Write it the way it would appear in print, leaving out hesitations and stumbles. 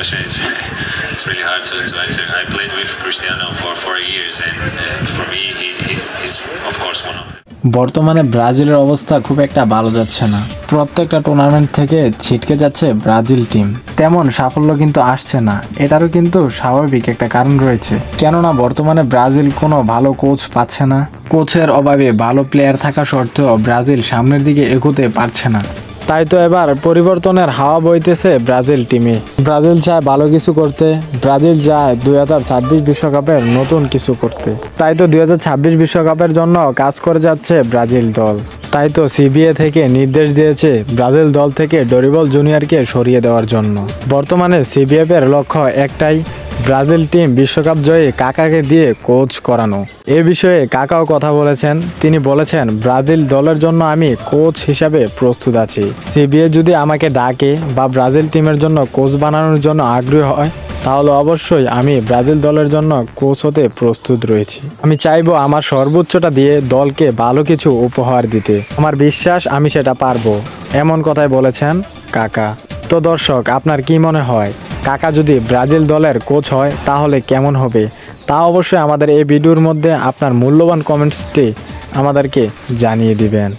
question it's really hard to answer. I played with Cristiano for 4 years, and for me, he's of course one of them. বর্তমানে ব্রাজিলের অবস্থা খুব একটা ভালো যাচ্ছে না। প্রত্যেকটা টুর্নামেন্ট থেকে ছিটকে যাচ্ছে ব্রাজিল টিম। তেমন সাফল্য কিন্তু আসছে না। এটারও কিন্তু স্বাভাবিক একটা কারণ রয়েছে। কেননা বর্তমানে ব্রাজিল কোনো ভালো কোচ পাচ্ছে না। কোচের অভাবে ভালো প্লেয়ার থাকা সত্ত্বেও ব্রাজিল সামনের দিকে এগোতে পারছে না। তাই তো এবার পরিবর্তনের হাওয়া বইতেছে ব্রাজিল টিমে। ব্রাজিল চায় ভালো কিছু করতে, ব্রাজিল চায় 2026 বিশ্বকাপের নতুন কিছু করতে। তাই তো 2026 বিশ্বকাপের জন্য কাজ করে যাচ্ছে ব্রাজিল দল। তাই তো সিবিএ থেকে নির্দেশ দিয়েছে ব্রাজিল দল থেকে ডরিবল জুনিয়রকে সরিয়ে দেওয়ার জন্য। বর্তমানে সিবিএফ এর লক্ষ্য একটাই, ব্রাজিল টিম বিশ্বকাপ জয়ী কাকাকে দিয়ে কোচ করানো। এ বিষয়ে কাকাও কথা বলেছেন। তিনি বলেছেন, ব্রাজিল দলের জন্য আমি কোচ হিসাবে প্রস্তুত আছি। সিবিএ যদি আমাকে ডাকে বা ব্রাজিল টিমের জন্য কোচ বানানোর জন্য আগ্রহী হয়, তাহলে অবশ্যই আমি ব্রাজিল দলের জন্য কোচ হতে প্রস্তুত রয়েছি। আমি চাইবো আমার সর্বোচ্চটা দিয়ে দলকে ভালো কিছু উপহার দিতে। আমার বিশ্বাস আমি সেটা পারবো। এমন কথাই বলেছেন কাকা। তো দর্শক, আপনার কি মনে হয়, কাকা যদি ব্রাজিল দলের কোচ হয় তাহলে কেমন হবে? তা অবশ্যই আমাদের এই ভিডিওর মধ্যে আপনার মূল্যবান কমেন্টসটি আমাদেরকে জানিয়ে দিবেন।